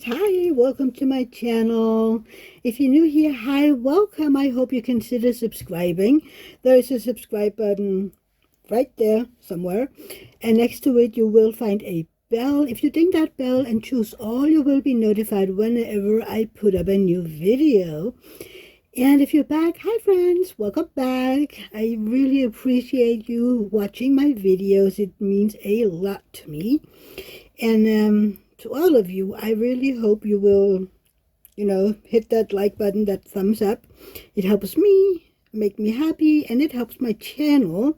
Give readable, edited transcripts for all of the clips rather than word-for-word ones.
guys, hi, welcome to my channel. If you're new here, hi, welcome. I hope you consider subscribing. There is a subscribe button right there somewhere, and next to it you will find a bell. If you ding that bell and choose all, you will be notified whenever I put up a new video. And if you're back, hi friends, welcome back. I really appreciate you watching my videos. It means a lot to me. And to all of you, I really hope you will, hit that like button, that thumbs up. It helps me, make me happy, and it helps my channel.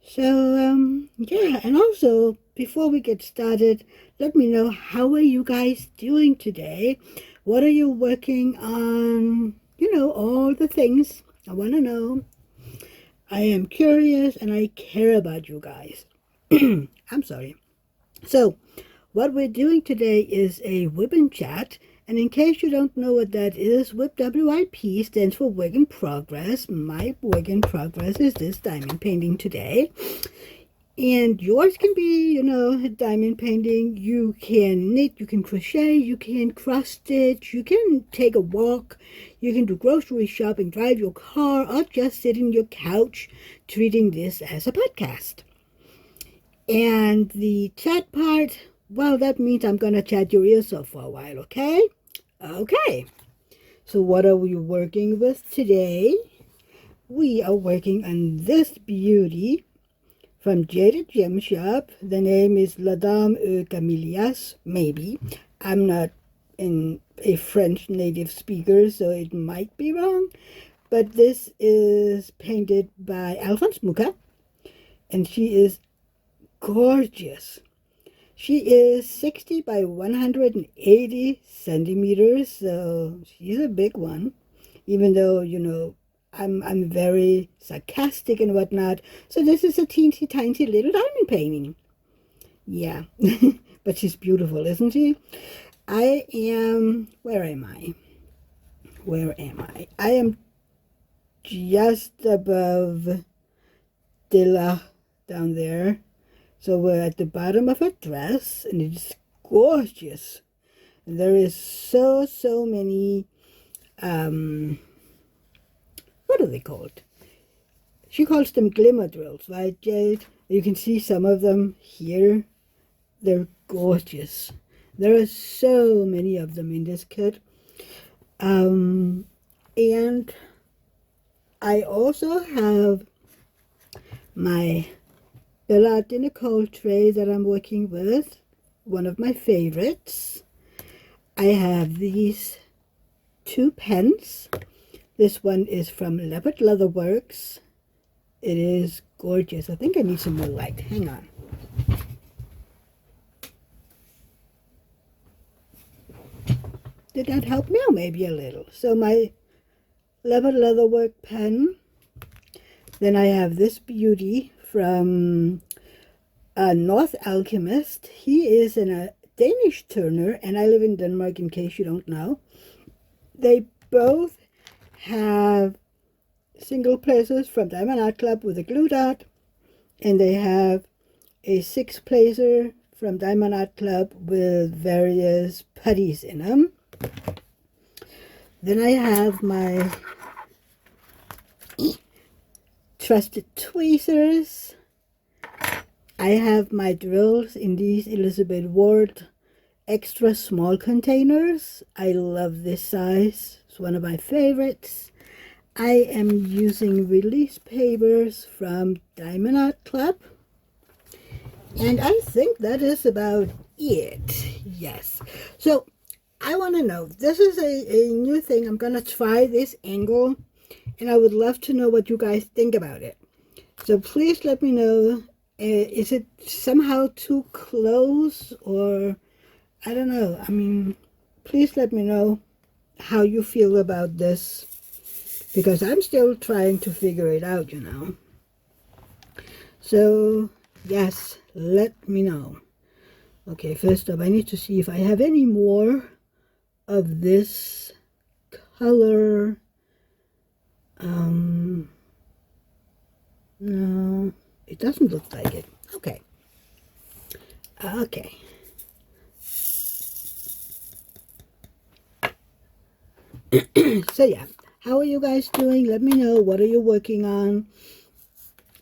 So, yeah, and also, before we get started, let me know, how are you guys doing today? What are you working on? All the things. I want to know. I am curious, and I care about you guys. I'm sorry. So, what we're doing today is a Wip Chat, and in case you don't know what that is, WIP stands for work in progress. My work in progress is this diamond painting today, and yours can be, diamond painting. You can knit, you can crochet, you can cross stitch, you can take a walk, you can do grocery shopping, drive your car, or just sit in your couch treating this as a podcast. And the chat part, well, that means I'm going to chat your ears off for a while, okay? Okay. So what are we working with today? We are working on this beauty from Jaded Gem Shop. The name is La Dame aux Camélias, maybe. I'm not a French native speaker, so it might be wrong. But this is painted by Alphonse Mucha, and she is gorgeous. She is 60 by 180 centimeters, so she's a big one, even though, I'm very sarcastic and whatnot. So this is a teensy tiny little diamond painting. Yeah, but she's beautiful, isn't she? Where am I? I am just above Dilla down there. So we're at the bottom of her dress, and it's gorgeous. And there is so many, what are they called? She calls them glimmer drills, right, Jade? You can see some of them here. They're gorgeous. There are so many of them in this kit. And I also have my Bella Nicole tray that I'm working with, one of my favorites. I have these two pens. This one is from Leopard Leather Works. It is gorgeous. I think I need some more light. Hang on. Did that help me? Oh, maybe a little. So my Leopard Leather Work pen. Then I have this beauty from North Alchemist. He is a Danish turner, and I live in Denmark, in case you don't know. They both have single places from Diamond Art Club with a glue dot, and they have a 6-placer from Diamond Art Club with various putties in them. Then I have my trusted tweezers. I have my drills in these Elizabeth Ward extra small containers. I love this size. It's one of my favorites. I am using release papers from Diamond Art Club. And I think that is about it. Yes. So I want to know, this is a new thing. I'm going to try this angle, and I would love to know what you guys think about it. So please let me know. Is it somehow too close, or I don't know. I mean, please let me know how you feel about this, because I'm still trying to figure it out, So, yes, let me know. Okay, first up, I need to see if I have any more of this color. No, it doesn't look like it. Okay. So yeah, how are you guys doing? Let me know. What are you working on?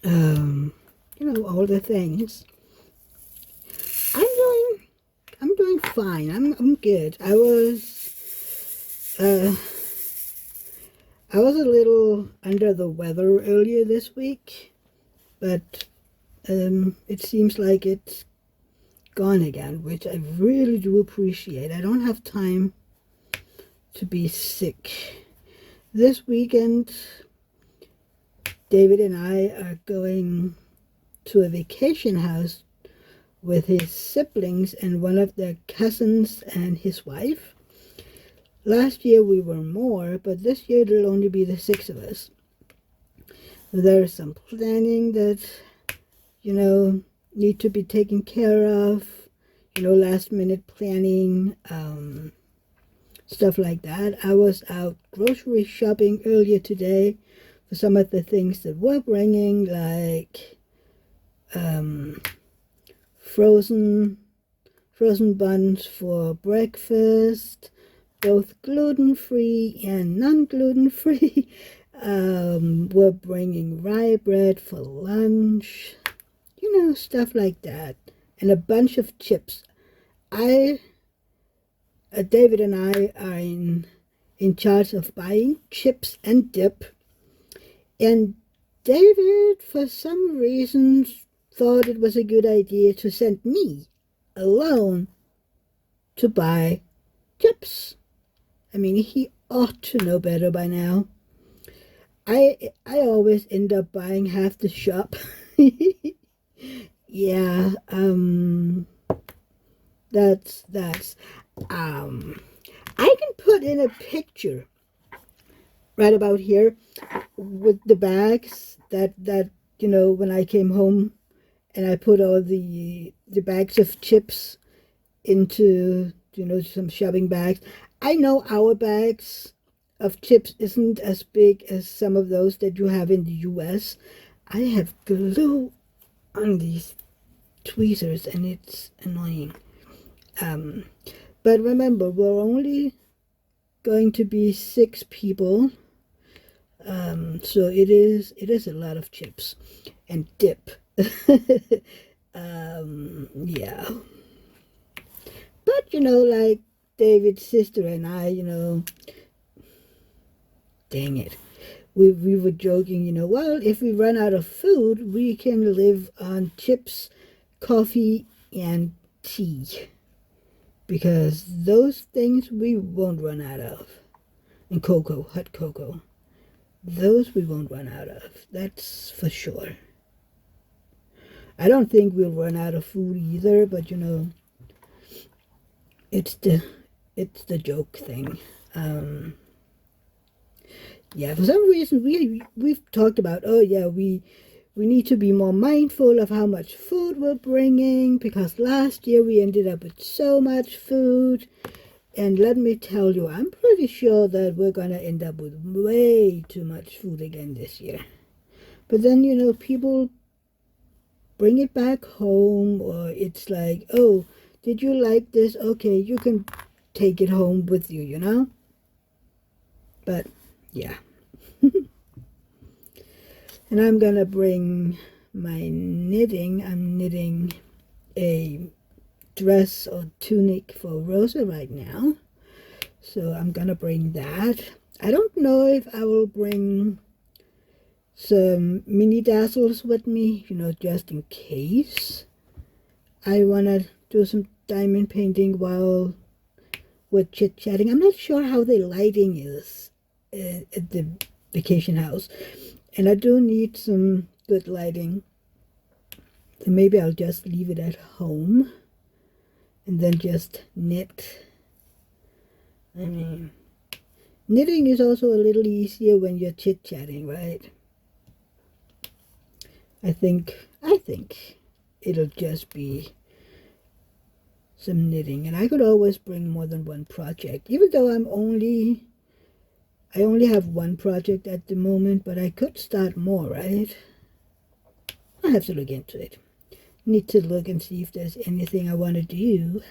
All the things. I'm doing fine. I'm good. Uh, I was a little under the weather earlier this week, but it seems like it's gone again, which I really do appreciate. I don't have time to be sick. This weekend, David and I are going to a vacation house with his siblings and one of their cousins and his wife. Last year we were more, but this year there'll only be the 6 of us. There's some planning that, need to be taken care of, last minute planning, stuff like that. I was out grocery shopping earlier today for some of the things that we're bringing, like frozen buns for breakfast, both gluten-free and non-gluten-free. We're bringing rye bread for lunch, stuff like that, and a bunch of chips. David and I are in charge of buying chips and dip, and David, for some reason, thought it was a good idea to send me alone to buy chips. I mean, he ought to know better by now. I always end up buying half the shop. Yeah, that's I can put in a picture right about here with the bags that when I came home and I put all the bags of chips into some shopping bags. I know our bags of chips isn't as big as some of those that you have in the US. I have glue on these tweezers and it's annoying. But remember, we're only going to be 6 people. So it is a lot of chips and dip. Yeah. But like David's sister and I, dang it. We were joking, well, if we run out of food, we can live on chips, coffee, and tea. Because those things we won't run out of. And cocoa, hot cocoa. Those we won't run out of. That's for sure. I don't think we'll run out of food either, but it's the joke thing. Yeah, for some reason we've talked about, oh yeah, we need to be more mindful of how much food we're bringing, because last year we ended up with so much food. And let me tell you, I'm pretty sure that we're going to end up with way too much food again this year. But then, people bring it back home, or it's like, oh, did you like this? Okay, you can take it home with you, But, yeah. And I'm going to bring my knitting. I'm knitting a dress or tunic for Rosa right now. So I'm going to bring that. I don't know if I will bring some mini dazzles with me, just in case I want to do some diamond painting while we're chit-chatting. I'm not sure how the lighting is at the vacation house, and I do need some good lighting. So maybe I'll just leave it at home and then just knit. I mean, knitting is also a little easier when you're chit-chatting, right? I think it'll just be some knitting, and I could always bring more than one project, even though I only have one project at the moment, but I could start more, right? I have to look into it. Need to look and see if there's anything I want to do.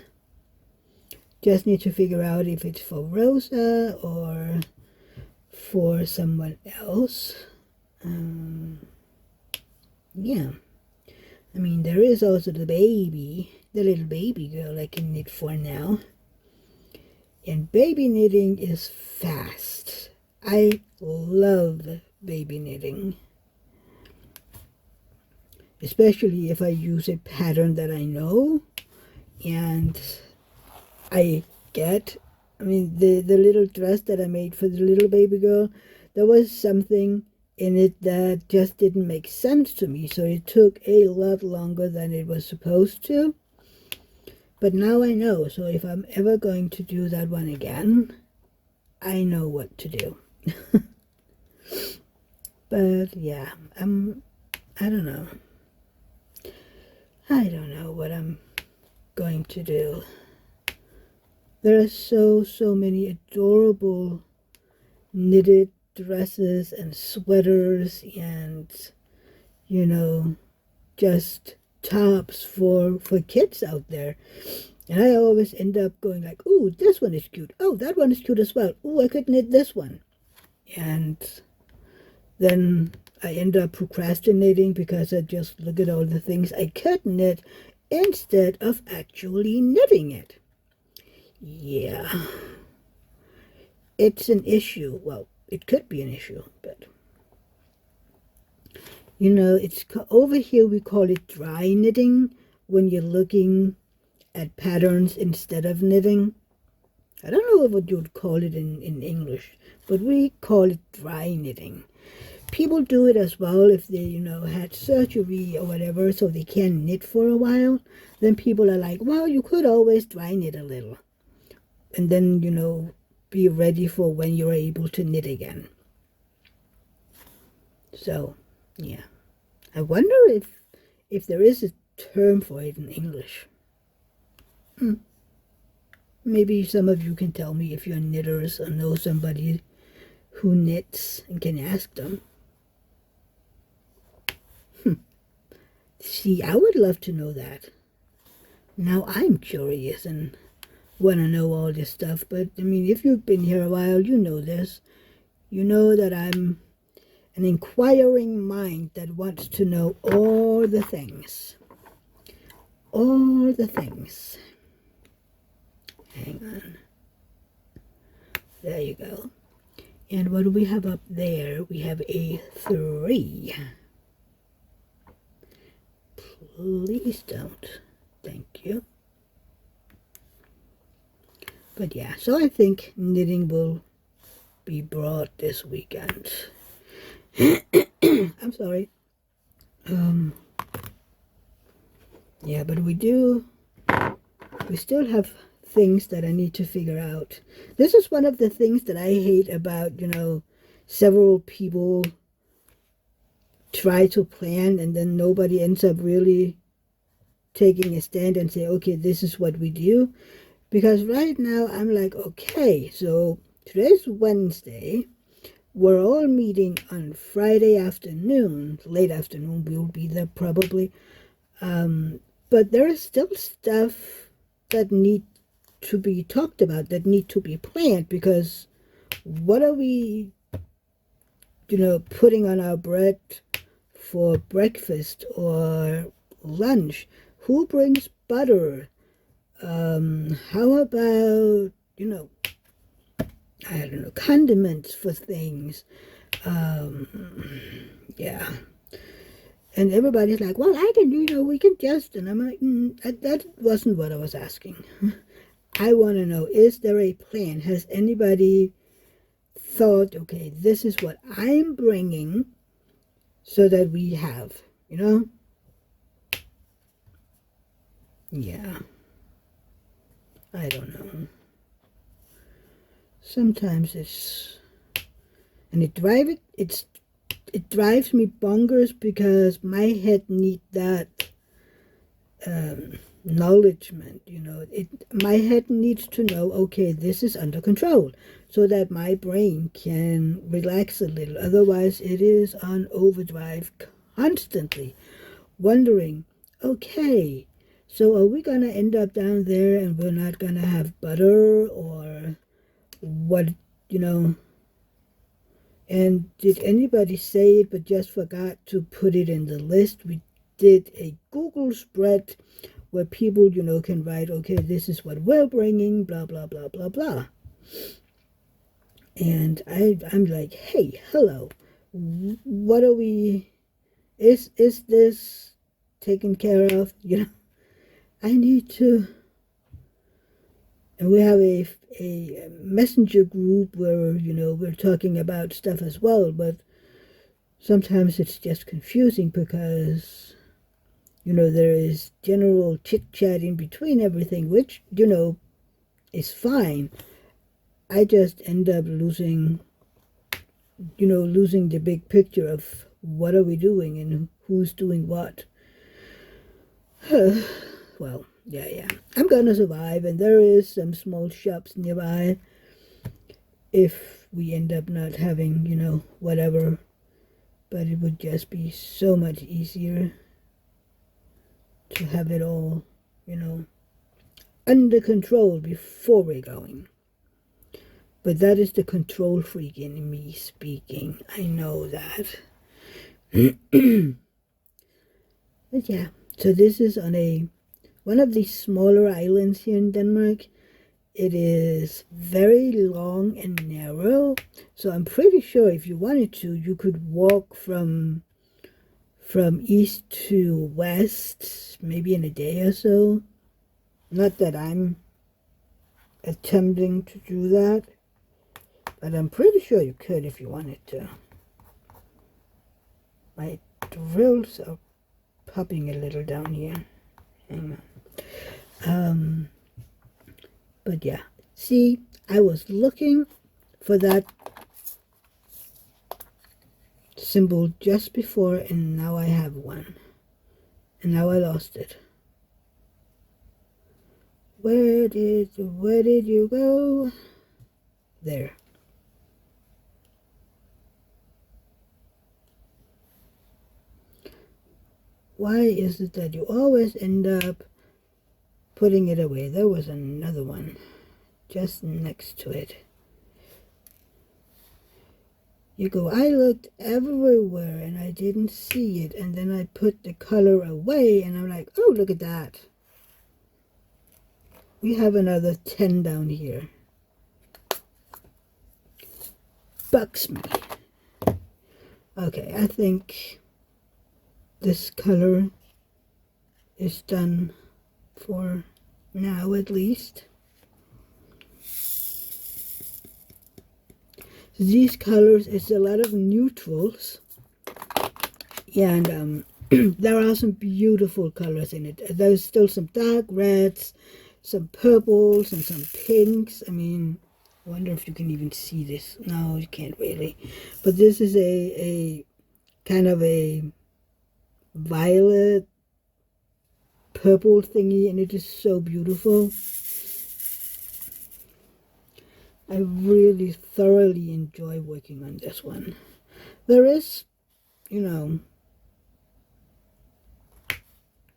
Just need to figure out if it's for Rosa or for someone else. Yeah. I mean, there is also the little baby girl I can knit for now. And baby knitting is fast. I love baby knitting. Especially if I use a pattern that I know and I mean, the little dress that I made for the little baby girl, there was something in it that just didn't make sense to me. So it took a lot longer than it was supposed to. But now I know. So if I'm ever going to do that one again, I know what to do. But yeah, I don't know. I don't know what I'm going to do. There are so many adorable knitted dresses and sweaters and, you know, just tops for kids out there. And I always end up going like, ooh, this one is cute. Oh, that one is cute as well. Ooh, I could knit this one. And then I end up procrastinating because I just look at all the things I could knit instead of actually knitting it. Yeah. It's an issue. Well, it could be an issue, but you know, it's over here we call it dry knitting when you're looking at patterns instead of knitting. I don't know what you would call it in English, but we call it dry knitting. People do it as well if they, you know, had surgery or whatever, so they can't knit for a while. Then people are like, well, you could always dry knit a little. And then, you know, be ready for when you're able to knit again. So, yeah. I wonder if there is a term for it in English. Maybe some of you can tell me if you're knitters or know somebody who knits and can ask them. See, I would love to know that. Now I'm curious and want to know all this stuff. But, I mean, if you've been here a while, you know this. You know that I'm an inquiring mind that wants to know all the things. All the things. Hang on. There you go. And what do we have up there? We have a 3. Please don't. Thank you. But yeah, so I think knitting will be brought this weekend. I'm sorry. Yeah, but we still have things that I need to figure out. This is one of the things that I hate about, you know, several people try to plan and then nobody ends up really taking a stand and say, okay, this is what we do. Because right now I'm like, okay, so today's Wednesday. We're all meeting on Friday afternoon, late afternoon. We'll be there probably. But there is still stuff that need to be talked about, that need to be planned, because what are we, you know, putting on our bread for breakfast or lunch? Who brings butter? How about, you know, I don't know, condiments for things? Yeah. And everybody's like, well, I can, you know, we can just, and I'm like, that wasn't what I was asking. I want to know, is there a plan? Has anybody thought, okay, this is what I'm bringing so that we have, you know? Yeah. I don't know. Sometimes and it drives me bonkers because my head needs that acknowledgement, you know. My head needs to know, okay, this is under control, so that my brain can relax a little. Otherwise, it is on overdrive constantly, wondering, okay, So are we going to end up down there and we're not going to have butter, or what, you know? And did anybody say it but just forgot to put it in the list? We did a Google spread where people, you know, can write, okay, this is what we're bringing, blah, blah, blah, blah, blah. And I'm like, hey, hello, what are we, is this taken care of? You know, I need to, and we have a messenger group where, you know, we're talking about stuff as well, but sometimes it's just confusing because, you know, there is general chit-chat in between everything, which, you know, is fine. I just end up losing, you know, losing the big picture of what are we doing and who's doing what. Well, yeah. I'm gonna survive, and there is some small shops nearby if we end up not having, you know, whatever. But it would just be so much easier to have it all, you know, under control before we're going. But that is the control freak in me speaking. I know that. But yeah, so this is on one of these smaller islands here in Denmark. It is very long and narrow, so I'm pretty sure if you wanted to, you could walk from east to west, maybe in a day or so. Not that I'm attempting to do that, but I'm pretty sure you could if you wanted to. My drills are popping a little down here. Hang on. But yeah, see, I was looking for that symbol just before, and now I have one. And now I lost it. Where did you go? There. Why is it that you always end up putting it away? There was another one just next to it. You go, I looked everywhere and I didn't see it, and then I put the color away and I'm like, oh, look at that. We have another 10 down here. Bugs me. Okay, I think this color is done for now, at least. These colors is a lot of neutrals, and there are some beautiful colors in it. There's still some dark reds, some purples, and some pinks. I mean, I wonder if you can even see this. No, you can't really. But this is a kind of a violet purple thingy, and it is so beautiful. I really thoroughly enjoy working on this one. There is, you know,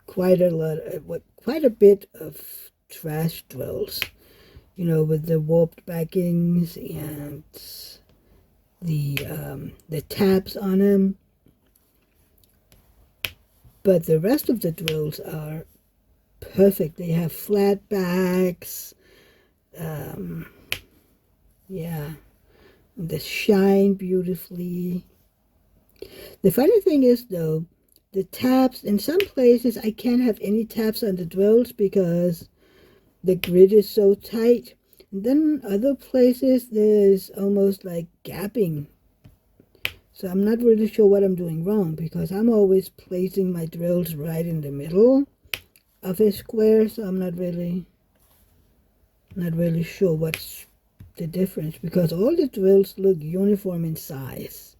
quite a bit of trash drills, you know, with the warped backings and the tabs on them. But the rest of the drills are perfect. They have flat backs. Yeah, they shine beautifully. The funny thing is, though, the tabs, in some places I can't have any tabs on the drills because the grid is so tight. And then other places there's almost like gapping. So I'm not really sure what I'm doing wrong, because I'm always placing my drills right in the middle of a square, so I'm not really sure what's the difference, because all the drills look uniform in size.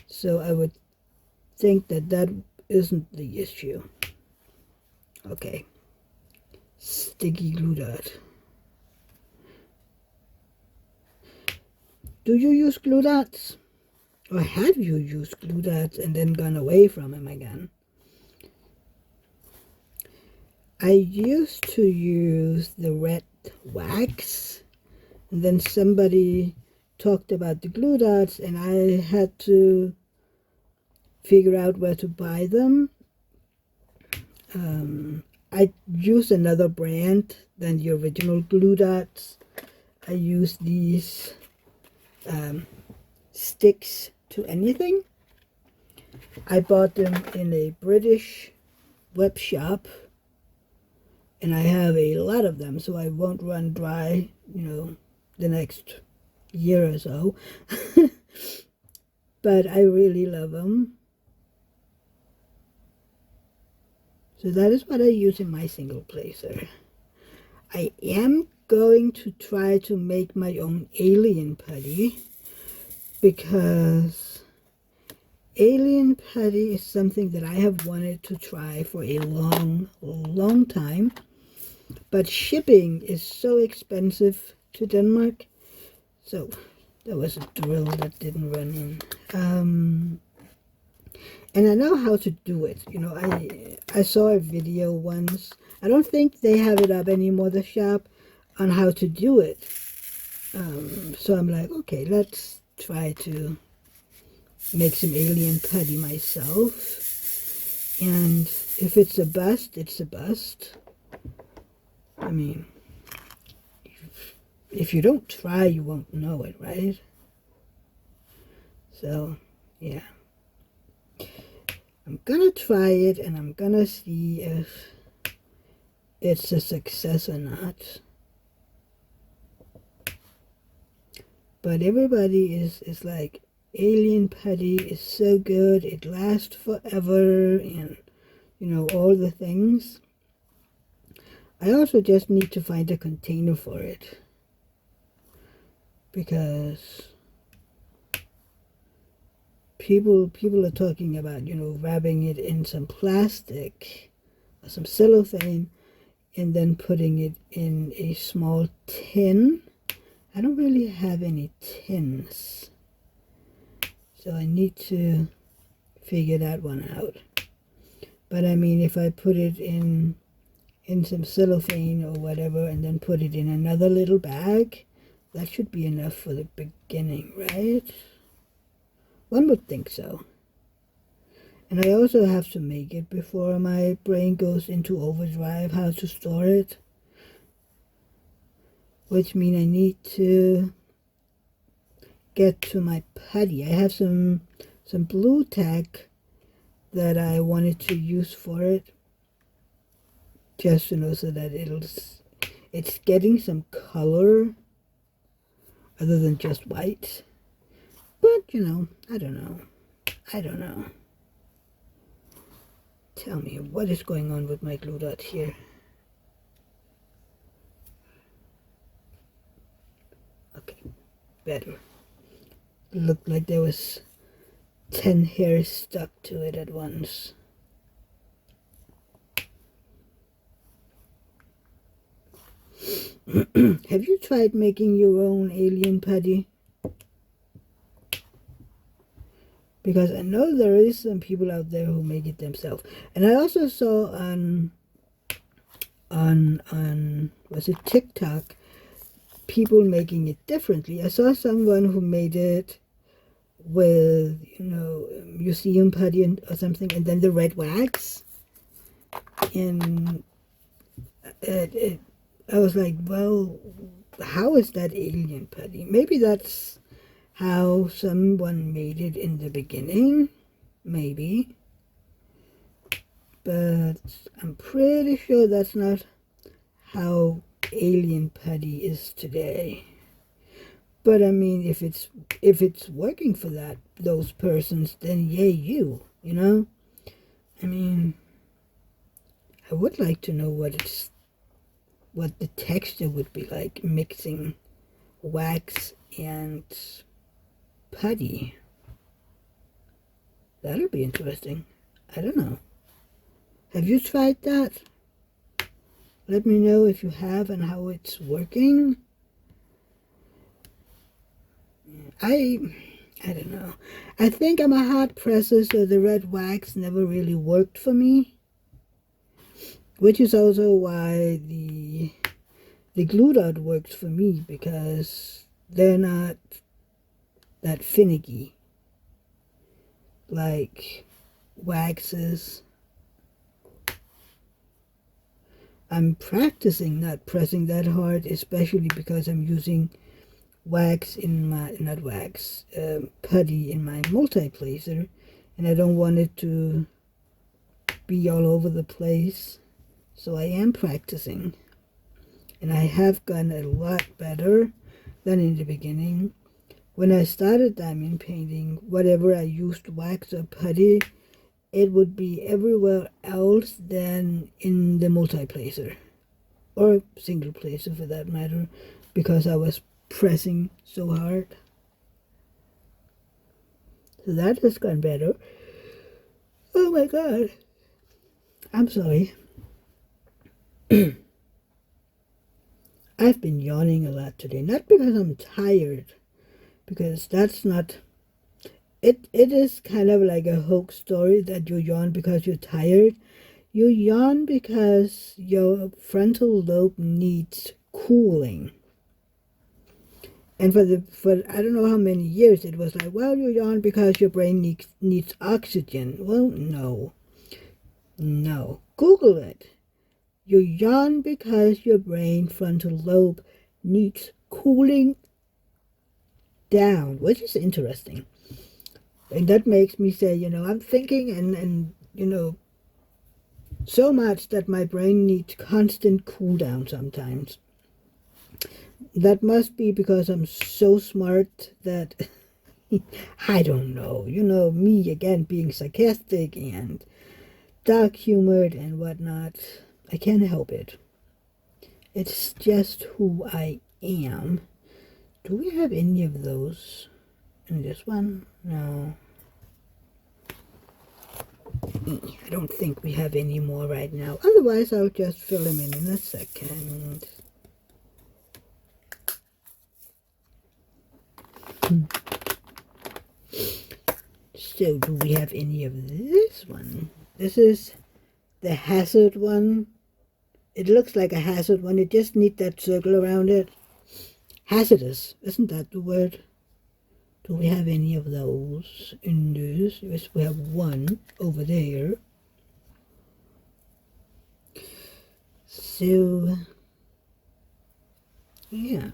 So I would think that isn't the issue. Okay. Sticky glue dot. Do you use glue dots? Or have you used glue dots and then gone away from them again? I used to use the red wax, and then somebody talked about the glue dots, and I had to figure out where to buy them. I used another brand than the original glue dots. I used these sticks to anything. I bought them in a British web shop, and I have a lot of them, so I won't run dry, the next year or so. But I really love them. So that is what I use in my single placer. I am going to try to make my own alien putty, because alien putty is something that I have wanted to try for a long, long time. But shipping is so expensive to Denmark. So that was a drill that didn't run in. And I know how to do it. I saw a video once. I don't think they have it up anymore, the shop, on how to do it. So I'm like, okay, let's try to make some alien putty myself. And if it's a bust, it's a bust. I mean, if you don't try, you won't know it, right? So, yeah. I'm gonna try it, and I'm gonna see if it's a success or not. But everybody is like, alien putty is so good, it lasts forever, and all the things. I also just need to find a container for it, because people are talking about, wrapping it in some plastic or some cellophane and then putting it in a small tin. I don't really have any tins, so I need to figure that one out. But I mean, if I put it in some cellophane or whatever and then put it in another little bag, that should be enough for the beginning, right? One would think so. And I also have to make it before my brain goes into overdrive how to store it. Which means I need to get to my putty. I have some blue tack that I wanted to use for it. Just so that it's getting some color other than just white. But, I don't know. Tell me, what is going on with my glue dot here? Okay, better. Looked like there was 10 hairs stuck to it at once. Have you tried making your own alien putty? Because I know there is some people out there who make it themselves. And I also saw on was it TikTok, people making it differently. I saw someone who made it with, museum putty or something, and then the red wax. And I was like, well, how is that alien putty? Maybe that's how someone made it in the beginning, maybe. But I'm pretty sure that's not how alien putty is today. But I mean, if it's working for those persons, then yay you, I mean, I would like to know what the texture would be like mixing wax and putty. That'll be interesting. I don't know. Have you tried that? Let me know if you have and how it's working. I don't know. I think I'm a hard presser, so the red wax never really worked for me. which is also why the glue dot works for me, because they're not that finicky like waxes. I'm practicing not pressing that hard, especially because I'm using wax in my, not wax, putty in my multi-placer, and I don't want it to be all over the place. So I am practicing, and I have gotten a lot better than in the beginning. When I started diamond painting, whatever I used, wax or putty, it would be everywhere else than in the multi-placer, or single placer for that matter, because I was pressing so hard. So that has gone better. Oh my god. I'm sorry. I've been yawning a lot today, not because I'm tired, because that's not... It is kind of like a hoax story that you yawn because you're tired. You yawn because your frontal lobe needs cooling. And for I don't know how many years it was like, well, you yawn because your brain needs oxygen. Well, no. No. Google it. You yawn because your brain frontal lobe needs cooling down, which is interesting. And that makes me say, I'm thinking and so much that my brain needs constant cool down sometimes. That must be because I'm so smart that I don't know. Me again being sarcastic and dark-humored and whatnot. I can't help it. It's just who I am. Do we have any of those in this one? No. I don't think we have any more right now. Otherwise, I'll just fill them in a second. So, do we have any of this one? This is the hazard one. It looks like a hazard one. It just needs that circle around it. Hazardous. Isn't that the word? Do we have any of those in this? Yes, we have one over there. So, yeah.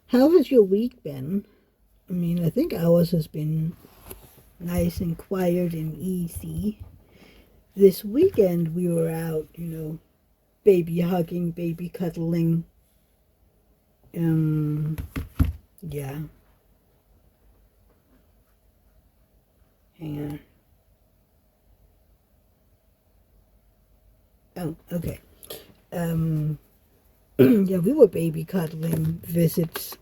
How has your week been? I mean, I think ours has been nice and quiet and easy. This weekend we were out, baby hugging, baby cuddling. Yeah. Hang on. Oh, okay. Yeah, we were baby cuddling visits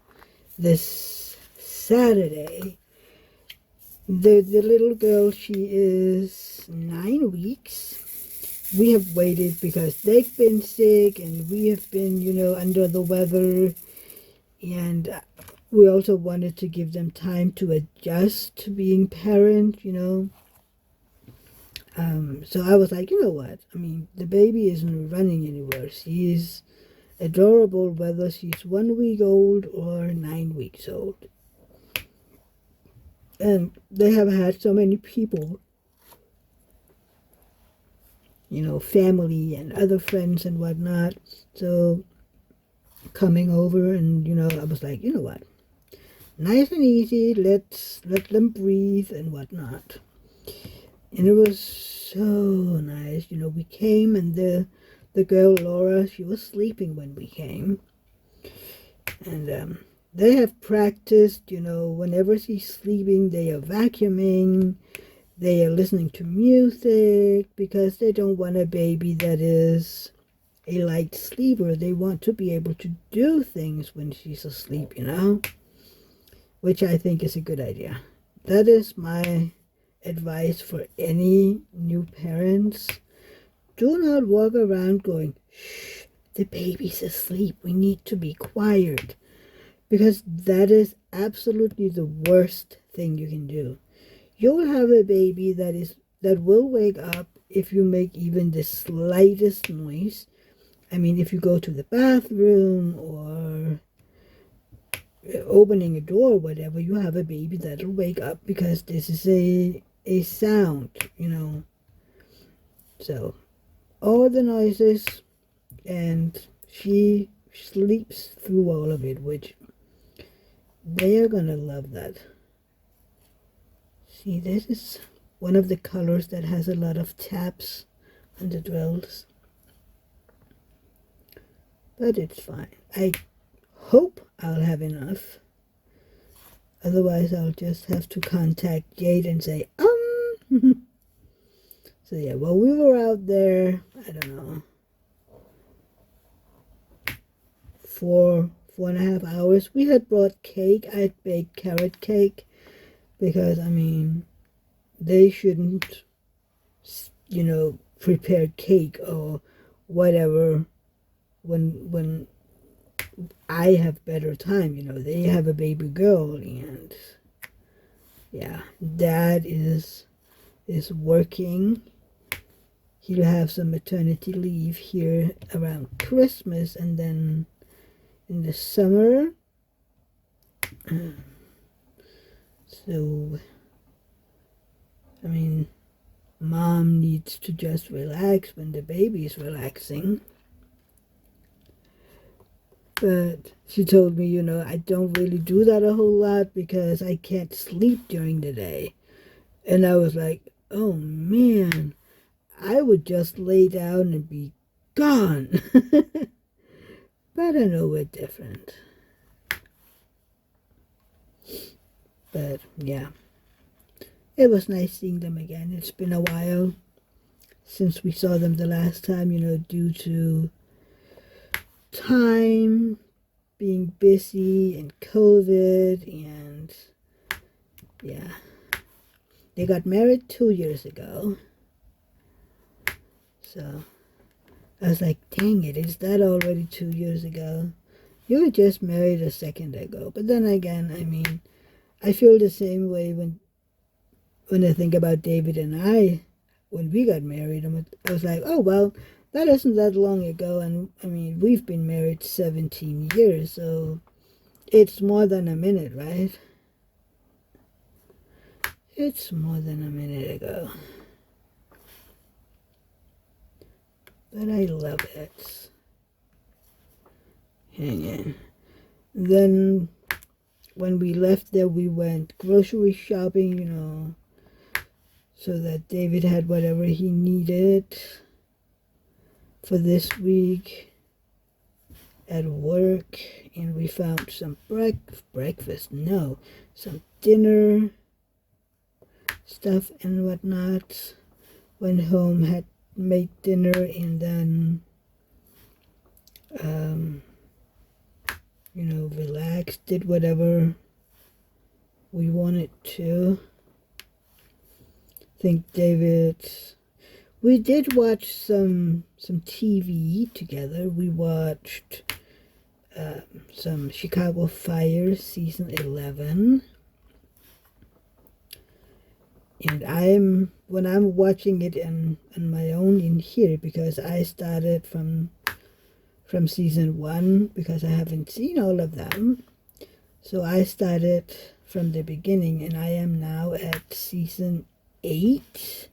this Saturday. The little girl, she is 9 weeks. We have waited because they've been sick and we have been, under the weather. And we also wanted to give them time to adjust to being parent, So I was like, you know what? I mean, the baby isn't running anywhere. She's adorable whether she's 1 week old or 9 weeks old. And they have had so many people, family and other friends and whatnot. So coming over and, I was like, you know what? Nice and easy, let them breathe and whatnot. And it was so nice. We came and the girl Laura, she was sleeping when we came. And they have practiced, whenever she's sleeping, they are vacuuming, they are listening to music, because they don't want a baby that is a light sleeper. They want to be able to do things when she's asleep, which I think is a good idea. That is my advice for any new parents. Do not walk around going, shh, the baby's asleep, we need to be quiet. Because that is absolutely the worst thing you can do. You'll have a baby that will wake up if you make even the slightest noise. I mean, if you go to the bathroom or opening a door or whatever, you have a baby that'll wake up because this is a sound, you know. So all the noises, and she sleeps through all of it, which they are gonna love that. See, this is one of the colors that has a lot of taps on the drills. But it's fine. I hope I'll have enough. Otherwise, I'll just have to contact Jade and say, So yeah, well, we were out there, I don't know, 4.5 hours. We had brought cake. I had baked carrot cake because, I mean, they shouldn't, you know, prepare cake or whatever when I have better time, you know. They have a baby girl, and yeah, Dad is working. He'll have some maternity leave here around Christmas, and then in the summer. So, I mean, Mom needs to just relax when the baby is relaxing. But she told me, you know, I don't really do that a whole lot because I can't sleep during the day. And I was like, oh man, I would just lay down and be gone. But I know we're different. But yeah, it was nice seeing them again. It's been a while since we saw them the last time, you know, due to time, being busy, and COVID, and yeah. They got married 2 years ago. So I was like, dang it, is that already 2 years ago? You were just married a second ago. But then again, I mean, I feel the same way when I think about David and I, when we got married. I was like, oh, well, that isn't that long ago, and I mean, we've been married 17 years, so it's more than a minute, right? It's more than a minute ago. But I love it. Hang in. Then, when we left there, we went grocery shopping, you know, so that David had whatever he needed for this week at work, and we found some some dinner stuff and whatnot. Went home, had made dinner, and then you know, relaxed, did whatever we wanted to. I think we did watch some TV together. We watched some Chicago Fire season 11. And when I'm watching it on my own in here, because I started from season 1, because I haven't seen all of them. So I started from the beginning, and I am now at season 8.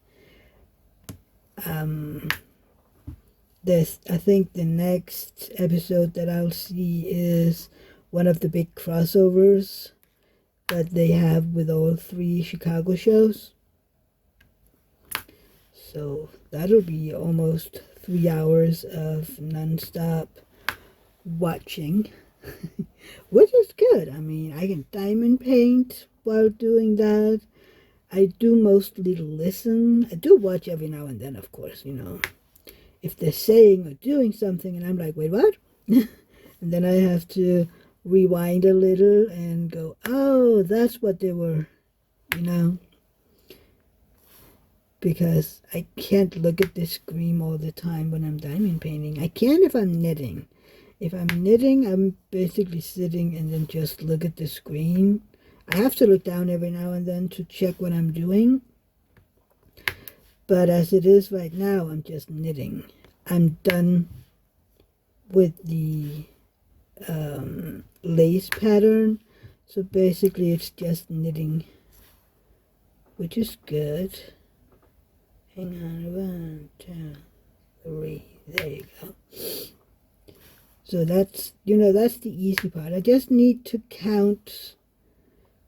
I think the next episode that I'll see is one of the big crossovers that they have with all 3 Chicago shows. So that'll be almost 3 hours of non-stop watching, which is good. I mean, I can diamond paint while doing that. I do mostly listen. I do watch every now and then, of course, you know, if they're saying or doing something and I'm like, wait, what? And then I have to rewind a little and go, oh, that's what they were, you know, because I can't look at the screen all the time when I'm diamond painting. I can if I'm knitting. If I'm knitting, I'm basically sitting and then just look at the screen. I have to look down every now and then to check what I'm doing. But as it is right now, I'm just knitting. I'm done with the lace pattern. So basically it's just knitting, which is good. Hang on, 1, 2, 3, there you go. So that's, that's the easy part. I just need to count,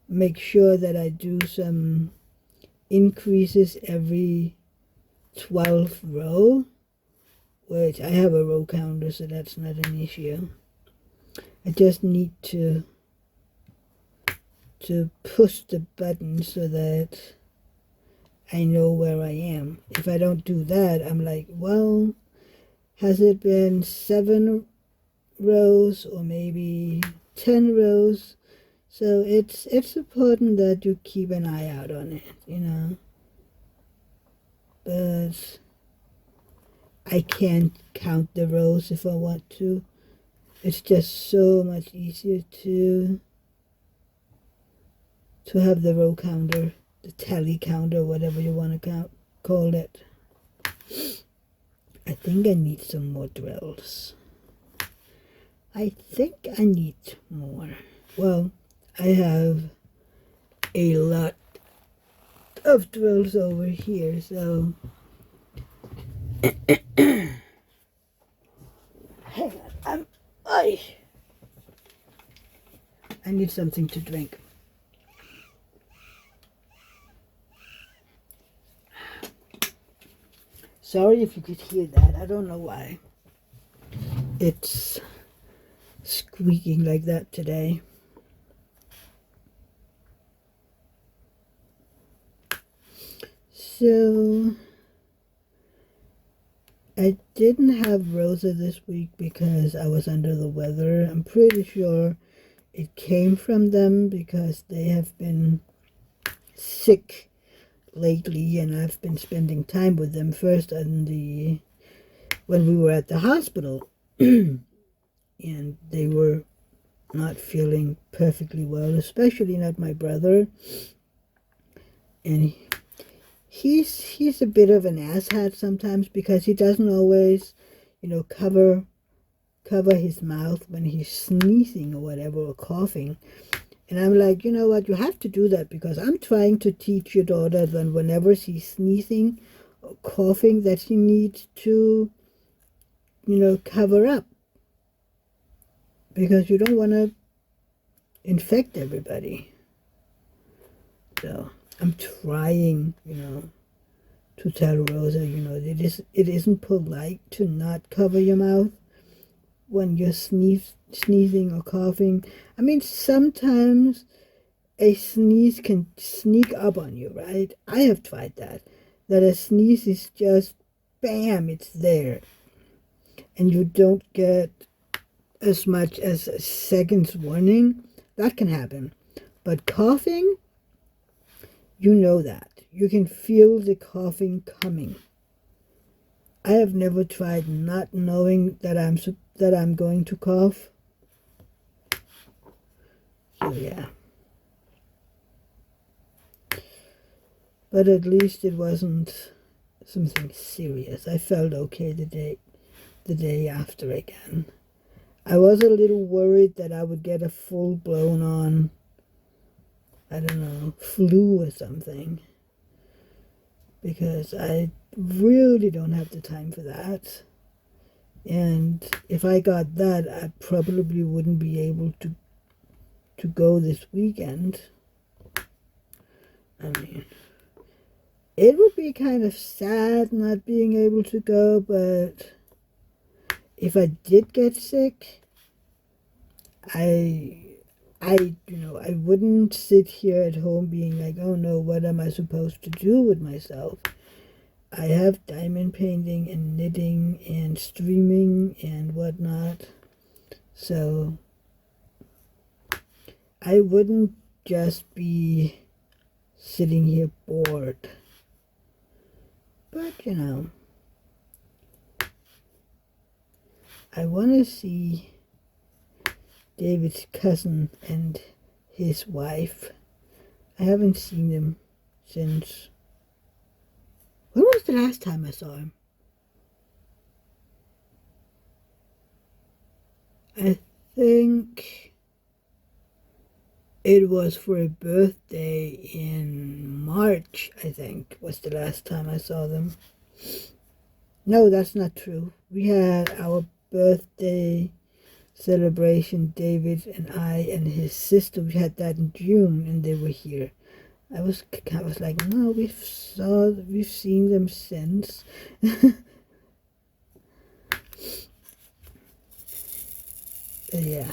make sure that I do some increases every 12th row, which I have a row counter, so that's not an issue. I just need to push the button so that I know where I am. If I don't do that, I'm like, well, has it been 7 rows or maybe 10 rows? So it's important that you keep an eye out on it, But I can't count the rows if I want to. It's just so much easier to have the row counter, the tally counter, whatever you want to call it. I think I need some more drills. I think I need more. Well, I have a lot of drills over here, so hang on, I need something to drink. Sorry if you could hear that. I don't know why. It's squeaking like that today. So I didn't have Rosa this week because I was under the weather. I'm pretty sure it came from them because they have been sick lately, and I've been spending time with them first when we were at the hospital. And they were not feeling perfectly well, especially not my brother. And he's a bit of an asshat sometimes because he doesn't always, cover his mouth when he's sneezing or whatever, or coughing. And I'm like, you know what, you have to do that because I'm trying to teach your daughter that whenever she's sneezing or coughing that she needs to, cover up. Because you don't want to infect everybody. So I'm trying, to tell Rosa, it isn't polite to not cover your mouth when you're sneezing or coughing. I mean, sometimes a sneeze can sneak up on you, right? I have tried that. That a sneeze is just, bam, it's there. And you don't get as much as a second's warning. That can happen. But coughing, you know that. You can feel the coughing coming. I have never tried not knowing that I'm going to cough. So yeah. But at least it wasn't something serious. I felt okay the day after again. I was a little worried that I would get a full-blown on, I don't know, flu or something. Because I really don't have the time for that. And if I got that, I probably wouldn't be able to go this weekend. I mean, it would be kind of sad not being able to go, but if I did get sick, I wouldn't sit here at home being like, oh no, what am I supposed to do with myself? I have diamond painting and knitting and streaming and whatnot. So I wouldn't just be sitting here bored. But, I want to see David's cousin and his wife I haven't seen him since... When was the last time I saw him? I think it was for a birthday in March, I think, was the last time I saw them. No, that's not true. We had our birthday celebration, David and I and his sister. We had that in June, and they were here. I was like, no, we've seen them since. Yeah.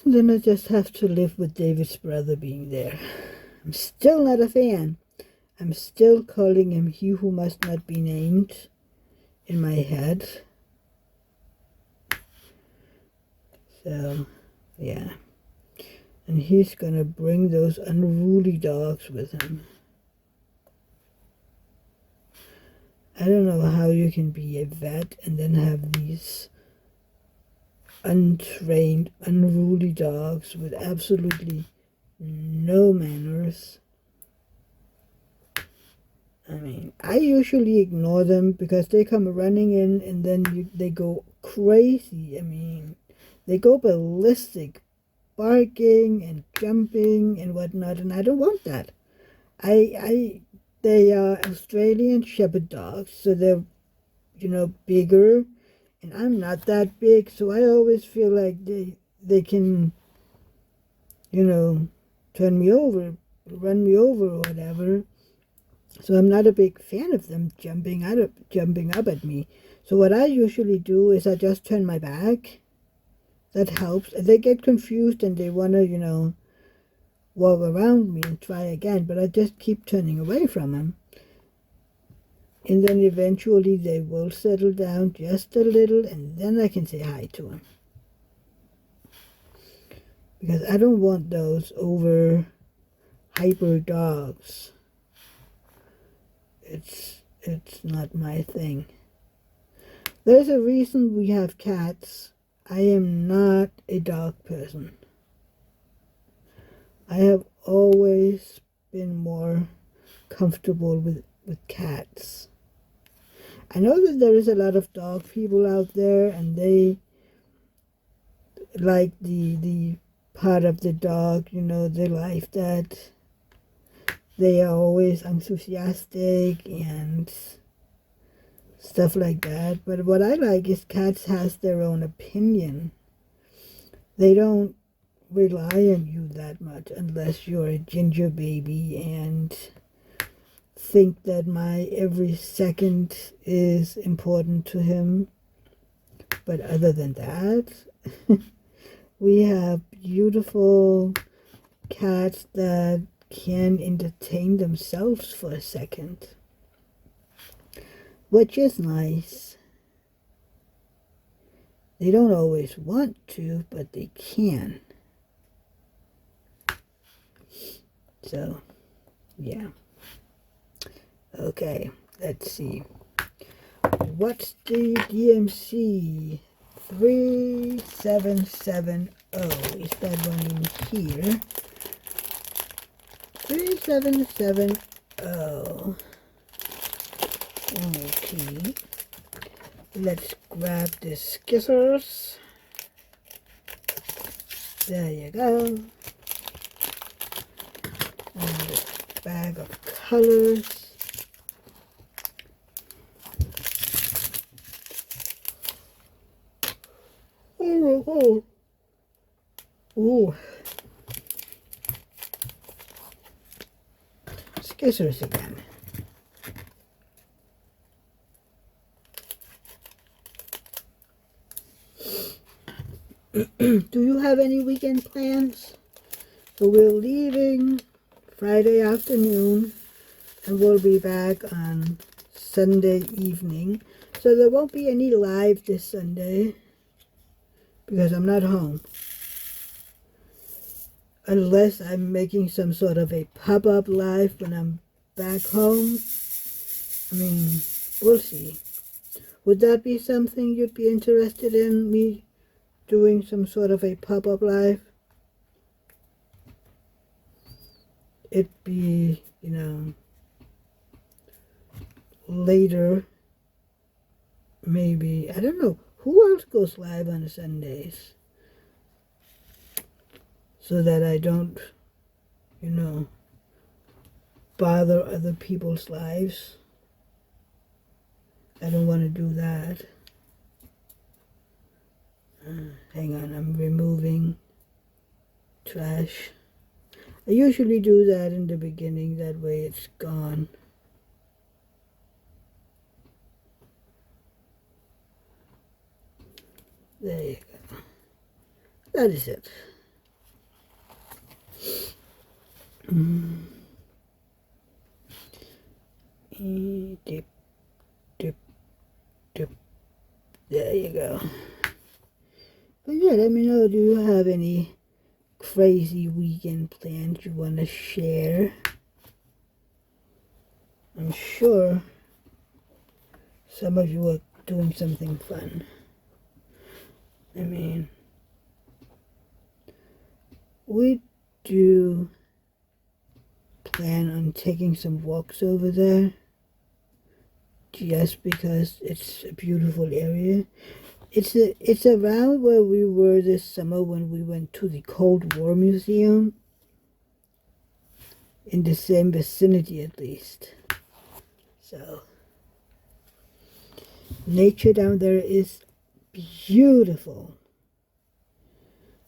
Then I just have to live with David's brother being there. I'm still not a fan. I'm still calling him he who must not be named in my head. So, yeah. And he's gonna bring those unruly dogs with him. I don't know how you can be a vet and then have these untrained, unruly dogs with absolutely no manners. I mean, I usually ignore them because they come running in and then they go crazy. I mean, they go ballistic, barking and jumping and whatnot, and I don't want that. They are Australian Shepherd dogs, so they're, bigger, and I'm not that big, so I always feel like they can, turn me over, run me over or whatever. So I'm not a big fan of them jumping up at me. So what I usually do is I just turn my back. That helps. They get confused and they want to, walk around me and try again, but I just keep turning away from them. And then eventually they will settle down just a little, and then I can say hi to them. Because I don't want those over hyper dogs. It's not my thing. There's a reason we have cats. I am not a dog person. I have always been more comfortable with cats. I know that there is a lot of dog people out there, and they like the part of the dog, the life that they are always enthusiastic and stuff like that. But what I like is cats has their own opinion. They don't rely on you that much unless you're a ginger baby and think that my every second is important to him. But other than that, we have beautiful cats that can entertain themselves for a second, which is nice. They don't always want to, but they can. So, yeah. Okay, let's see. What's the DMC 3770? Is that one in here? 3770. Okay. Let's grab the scissors. There you go. And a bag of colors. Oh. Ooh. Scissors again. Do you have any weekend plans? So we're leaving Friday afternoon and we'll be back on Sunday evening. So there won't be any live this Sunday because I'm not home. Unless I'm making some sort of a pop-up live when I'm back home. I mean, we'll see. Would that be something you'd be interested in, me doing some sort of a pop-up live? it be, you know, later, maybe. I don't know. Who else goes live on Sundays? So that I don't, you know, bother other people's lives. I don't want to do that. Hang on, I'm removing trash. I usually do that in the beginning, that way it's gone. There you go. That is it. Dip, dip, dip. There you go. But yeah, let me know, do you have any crazy weekend plans you want to share? I'm sure some of you are doing something fun. I mean, we do plan on taking some walks over there just because it's a beautiful area. It's around where we were this summer when we went to the Cold War Museum, in the same vicinity at least. So nature down there is beautiful.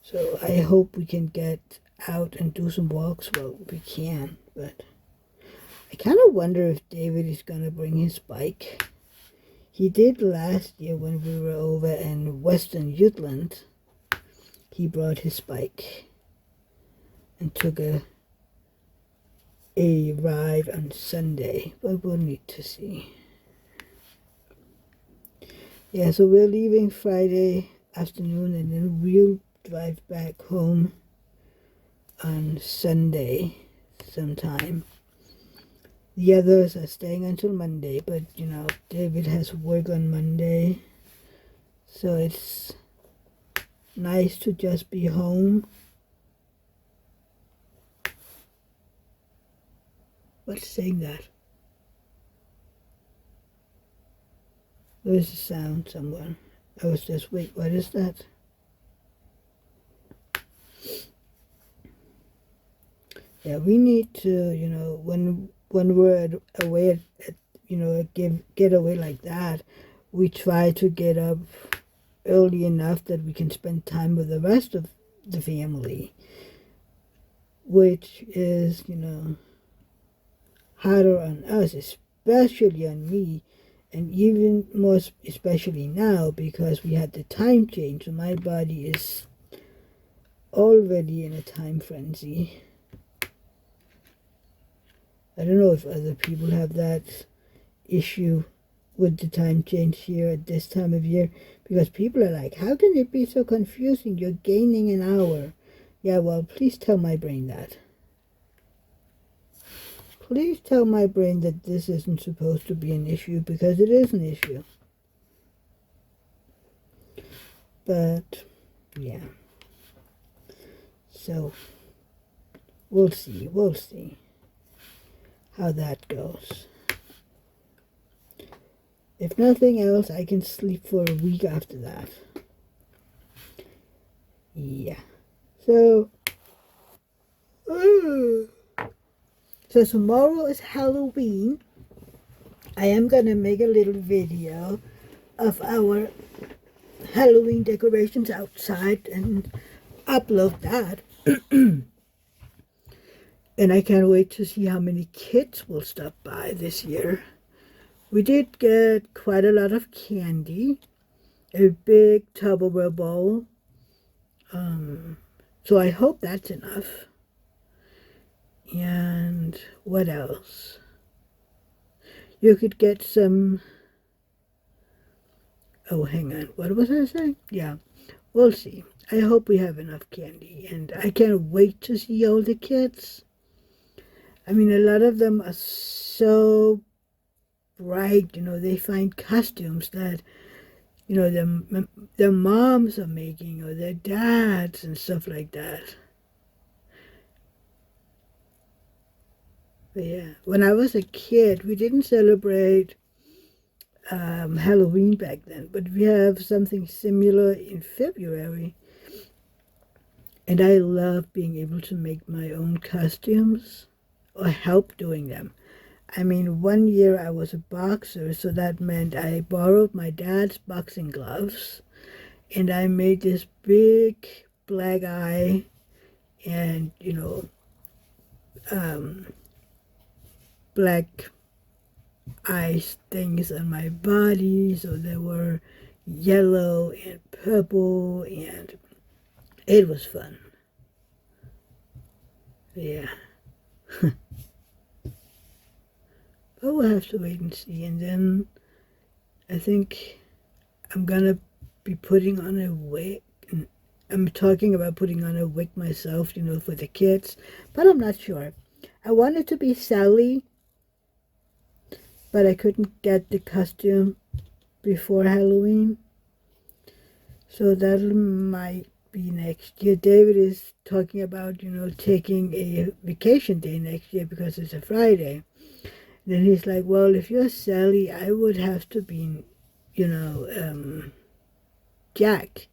So I hope we can get out and do some walks. Well, we can, but I kind of wonder if David is going to bring his bike. He did last year when we were over in Western Jutland. He brought his bike and took a ride on Sunday, but we'll need to see. Yeah, so we're leaving Friday afternoon and then we'll drive back home on Sunday sometime. The others are staying until Monday, but you know, David has work on Monday, so it's nice to just be home. What's saying that? There's a sound somewhere. I was just, wait, what is that? Yeah, we need to, you know, when we're away at you know, get away like that, we try to get up early enough that we can spend time with the rest of the family, which is, you know, harder on us, especially on me, and even more especially now because we had the time change, so my body is already in a time frenzy. I don't know if other people have that issue with the time change here at this time of year, because people are like, how can it be so confusing? You're gaining an hour. Yeah, well, please tell my brain that. Please tell my brain that this isn't supposed to be an issue, because it is an issue. But, yeah. So, we'll see how that goes. If nothing else, I can sleep for a week after that. Yeah. So tomorrow is Halloween. I am going to make a little video of our Halloween decorations outside and upload that. And I can't wait to see how many kids will stop by this year. We did get quite a lot of candy, a big Tupperware bowl. So I hope that's enough. And what else? You could get some... Oh, hang on. What was I saying? Yeah, we'll see. I hope we have enough candy. And I can't wait to see all the kids. I mean, a lot of them are so bright. You know, they find costumes that, you know, their moms are making, or their dads and stuff like that. But yeah, when I was a kid, we didn't celebrate Halloween back then, but we have something similar in February. And I love being able to make my own costumes or help doing them. I mean, one year I was a boxer, so that meant I borrowed my dad's boxing gloves and I made this big black eye and, black eyes things on my body. So they were yellow and purple, and it was fun. Yeah. But we'll have to wait and see. And then I think I'm gonna be putting on a wig. I'm talking about putting on a wig myself, for the kids, but I'm not sure. I wanted to be Sally, but I couldn't get the costume before Halloween. So that might be next year. David is talking about, taking a vacation day next year because it's a Friday. Then he's like, well, if you're Sally, I would have to be, Jack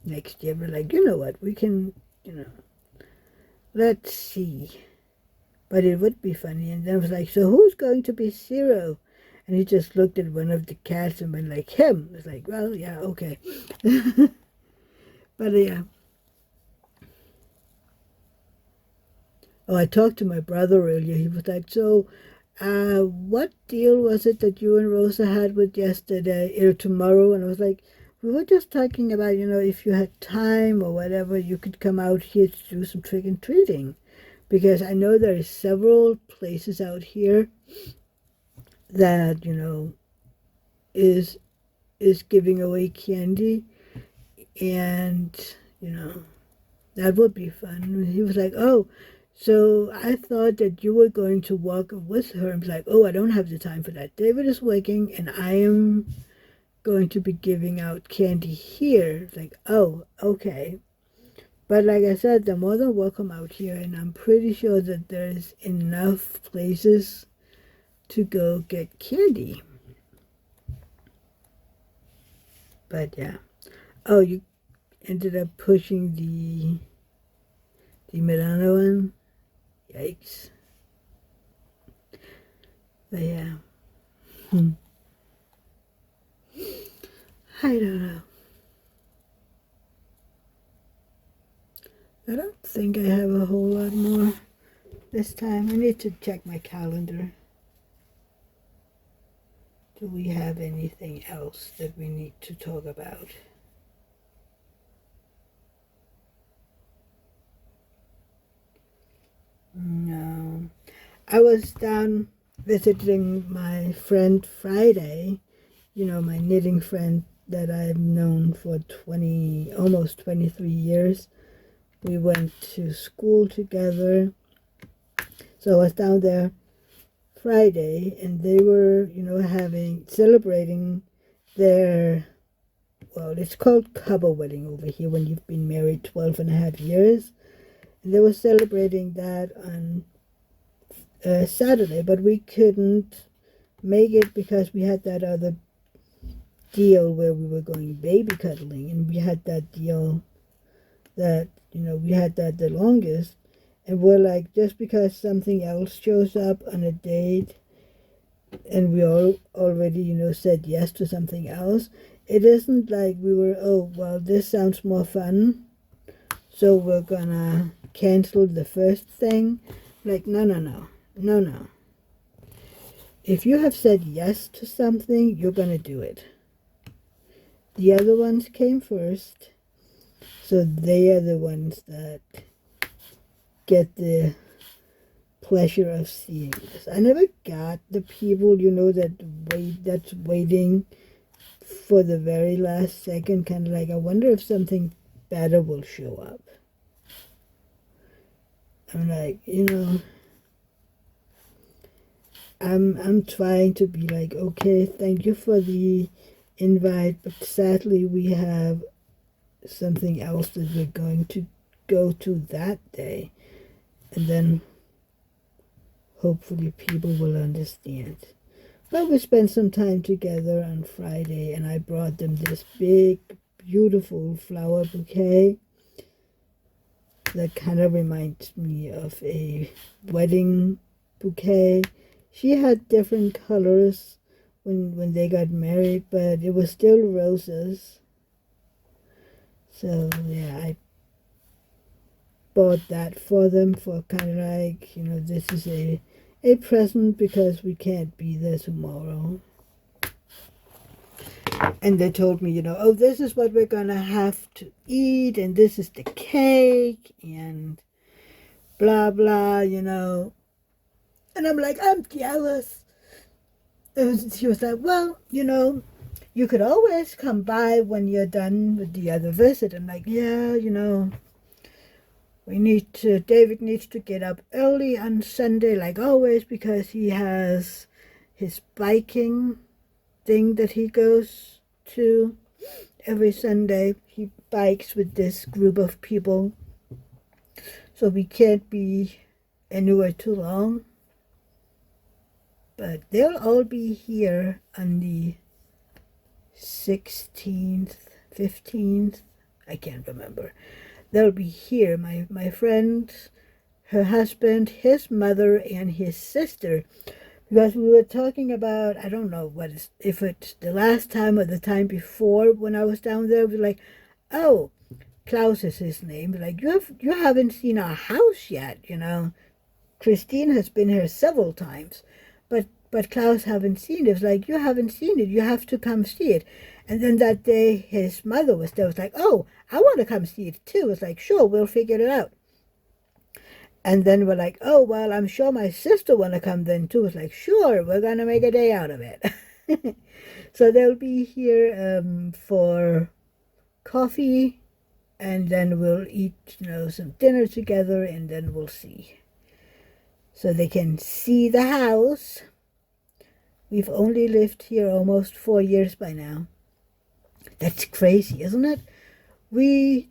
next year. We're like, you know what, we can, let's see. But it would be funny. And then I was like, so who's going to be Zero? And he just looked at one of the cats and went like, him. I was like, well, yeah, okay. But yeah. Oh, I talked to my brother earlier. He was like, so what deal was it that you and Rosa had with yesterday or tomorrow? And I was like, we were just talking about, if you had time or whatever, you could come out here to do some trick and treating. Because I know there are several places out here that, is giving away candy. And, that would be fun. And he was like, oh, so I thought that you were going to walk with her. I was like, oh, I don't have the time for that. David is working and I am going to be giving out candy here. It's like, oh, okay. But like I said, they're more than welcome out here, and I'm pretty sure that there's enough places to go get candy. But yeah. Oh, you ended up pushing the Milano one? Yikes. But yeah. I don't know. I don't think I have a whole lot more this time. I need to check my calendar. Do we have anything else that we need to talk about? No. I was down visiting my friend Friday, my knitting friend that I've known for almost 23 years. We went to school together. So I was down there Friday, and they were, celebrating their, well, it's called cover wedding over here when you've been married 12 and a half years. And they were celebrating that on Saturday, but we couldn't make it because we had that other deal where we were going baby cuddling, and we had that deal that, we had that the longest. And we're like, just because something else shows up on a date and we all already, said yes to something else, it isn't like we were, oh, well, this sounds more fun, so we're gonna cancel the first thing. Like, no. If you have said yes to something, you're gonna do it. The other ones came first, so they are the ones that get the pleasure of seeing this. I never got the people, that's waiting for the very last second, kind of like, I wonder if something better will show up. I'm like, I'm trying to be like, okay, thank you for the invite, but sadly we have something else that we're going to go to that day. And then hopefully people will understand. But we spent some time together on Friday, and I brought them this big, beautiful flower bouquet that kind of reminds me of a wedding bouquet. She had different colors when they got married, but it was still roses. So yeah, I bought that for them for kind of like, this is a present because we can't be there tomorrow. And they told me, oh, this is what we're gonna have to eat, and this is the cake, and blah blah, And I'm like, I'm jealous. And she was like, well, you could always come by when you're done with the other visit. I'm like, yeah, David needs to get up early on Sunday, like always, because he has his biking thing that he goes to every Sunday. He bikes with this group of people, so we can't be anywhere too long. But they'll all be here on the 16th, 15th, I can't remember. They'll be here, my friends, her husband, his mother, and his sister. Because we were talking about, I don't know if it's the last time or the time before when I was down there, we were like, oh, Klaus is his name. Like, you haven't seen our house yet, Christine has been here several times, but Klaus haven't seen it. It's like, you haven't seen it. You have to come see it. And then that day, his mother was there. It was like, oh, I want to come see it too. It's like, sure, we'll figure it out. And then we're like, oh, well, I'm sure my sister want to come then too. It's like, sure, we're going to make a day out of it. So they'll be here for coffee, and then we'll eat, some dinner together, and then we'll see. So they can see the house. We've only lived here almost 4 years by now. That's crazy, isn't it? We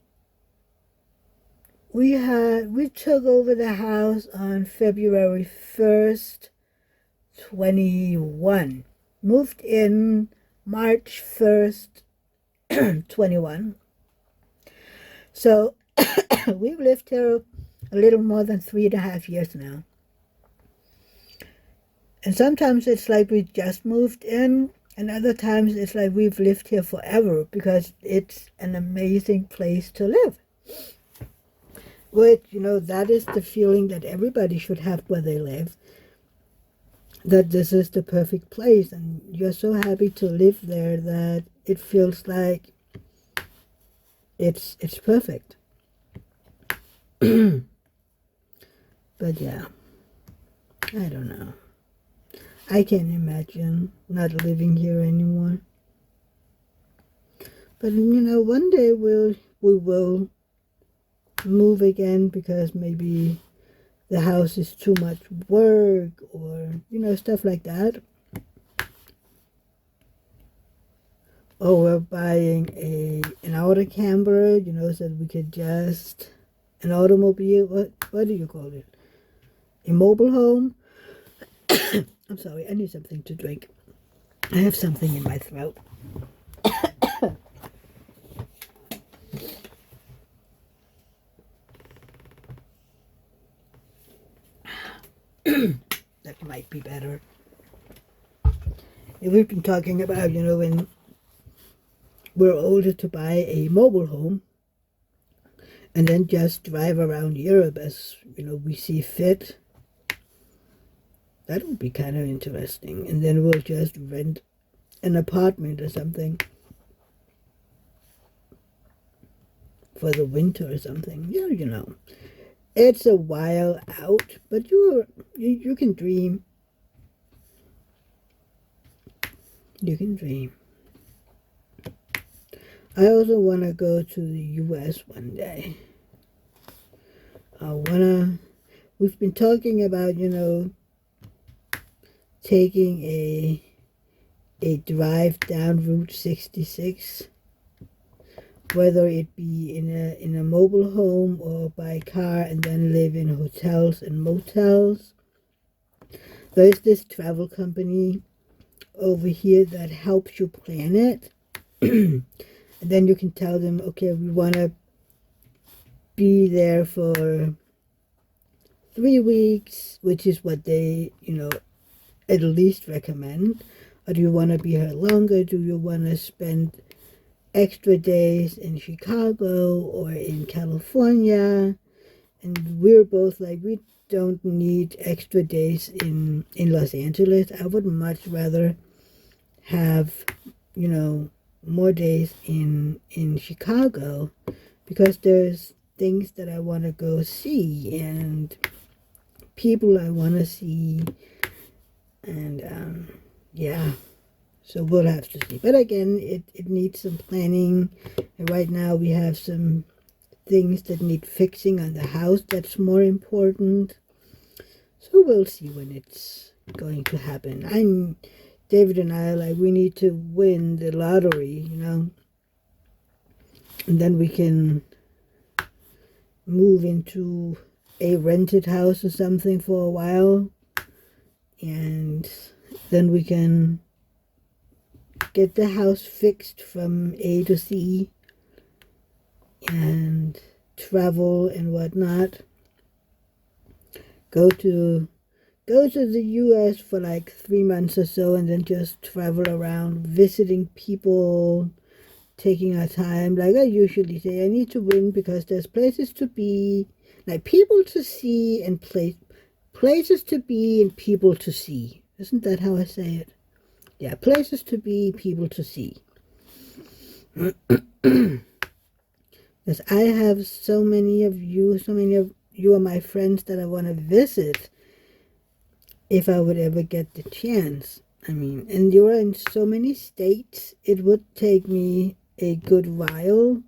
took over the house on February 1st, 21. Moved in March 1st, 21. So we've lived here a little more than 3.5 years now. And sometimes it's like we just moved in, and other times it's like we've lived here forever because it's an amazing place to live. But, that is the feeling that everybody should have where they live, that this is the perfect place, and you're so happy to live there that it feels like it's perfect. But yeah, I don't know. I can't imagine not living here anymore. But, one day we will move again because maybe the house is too much work or, stuff like that. Or we're buying an auto camper, so that we could just, an automobile, what do you call it? A mobile home? I'm sorry, I need something to drink. I have something in my throat. That might be better. We've been talking about, when we're older to buy a mobile home and then just drive around Europe as, we see fit. That would be kind of interesting. And then we'll just rent an apartment or something for the winter or something. Yeah, It's a while out, but you can dream. You can dream. I also want to go to the U.S. one day. We've been talking about, taking a drive down Route 66, whether it be in a mobile home or by car, and then live in hotels and motels. There's this travel company over here that helps you plan it. And then you can tell them, okay, we want to be there for 3 weeks, which is what they, at least recommend. Or do you want to be here longer? Do you want to spend extra days in Chicago or in California? And we're both like, we don't need extra days in Los Angeles. I would much rather have, more days in Chicago, because there's things that I want to go see and people I want to see, and yeah, so we'll have to see. But again, it needs some planning, and right now we have some things that need fixing on the house that's more important, so we'll see when it's going to happen. David and I are like, we need to win the lottery, and then we can move into a rented house or something for a while, and then we can get the house fixed from A to C and travel and whatnot. Go to the US for like 3 months or so, and then just travel around visiting people, taking our time. Like I usually say, I need to win because there's places to be, like people to see, and places to be and people to see. Isn't that how I say it? Yeah, places to be, people to see. Because I have so many of you are my friends that I want to visit if I would ever get the chance. I mean, and you're in so many states, it would take me a good while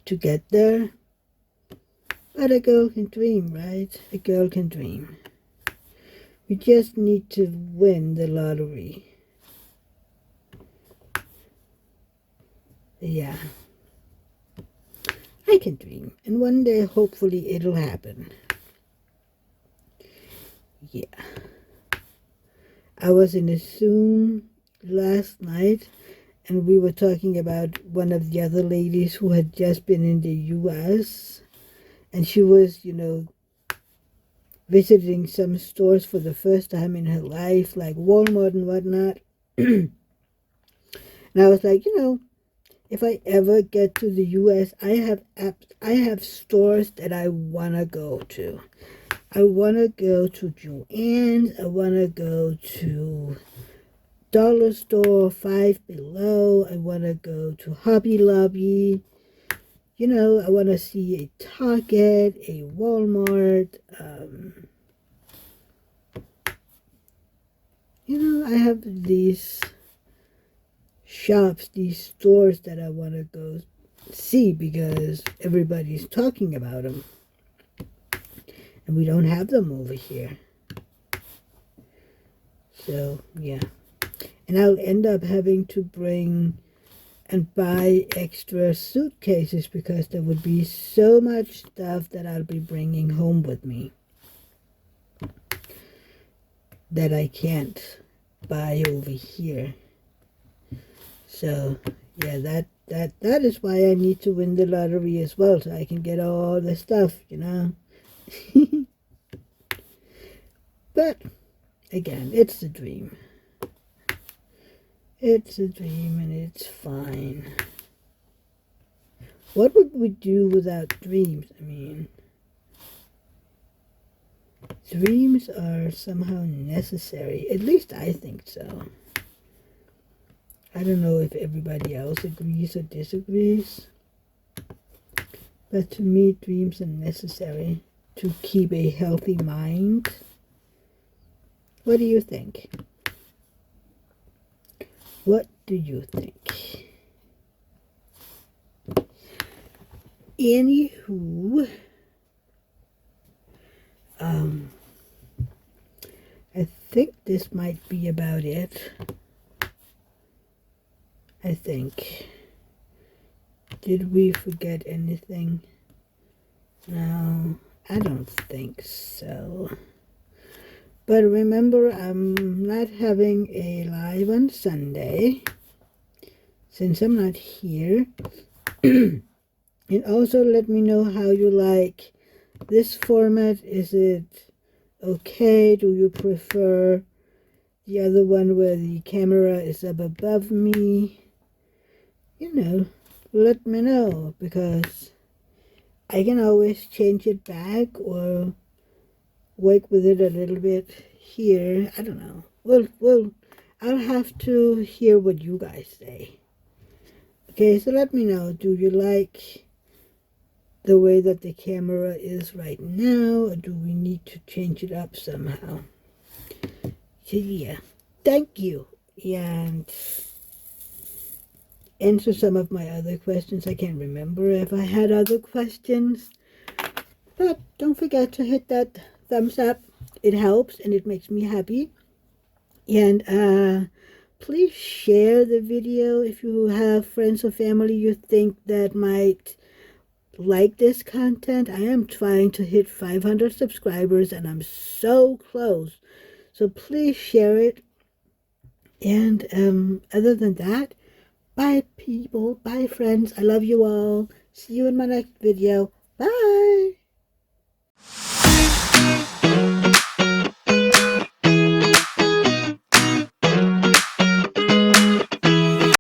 to get there. But a girl can dream, right? A girl can dream. We just need to win the lottery. Yeah. I can dream. And one day, hopefully, it'll happen. Yeah. I was in a Zoom last night, and we were talking about one of the other ladies who had just been in the U.S., and she was, visiting some stores for the first time in her life, like Walmart and whatnot. And I was like, if I ever get to the U.S., I have stores that I want to go to. I want to go to Joann's. I want to go to Dollar Store, Five Below. I want to go to Hobby Lobby. I want to see a Target, a Walmart. I have these shops, these stores that I want to go see because everybody's talking about them. And we don't have them over here. So, yeah. And I'll end up having to bring and buy extra suitcases because there would be so much stuff that I'll be bringing home with me that I can't buy over here. So, yeah, that is why I need to win the lottery as well, so I can get all the stuff, But, again, it's a dream. It's a dream and it's fine. What would we do without dreams? I mean, dreams are somehow necessary. At least I think so. I don't know if everybody else agrees or disagrees. But to me, dreams are necessary to keep a healthy mind. What do you think? What do you think? Anywho, I think this might be about it. I think. Did we forget anything? No, I don't think so. But remember, I'm not having a live on Sunday since I'm not here. And also let me know how you like this format. Is it okay? Do you prefer the other one where the camera is up above me? You know, let me know, because I can always change it back or work with it a little bit here. I don't know. Well, I'll have to hear what you guys say. Okay, so let me know. Do you like the way that the camera is right now, or do we need to change it up somehow? So yeah, thank you. And answer some of my other questions. I can't remember if I had other questions. But don't forget to hit that thumbs up. It helps and it makes me happy. And please share the video if you have friends or family you think that might like this content. I am trying to hit 500 subscribers and I'm so close. So please share it. And other than that, bye people, bye friends. I love you all. See you in my next video. Bye.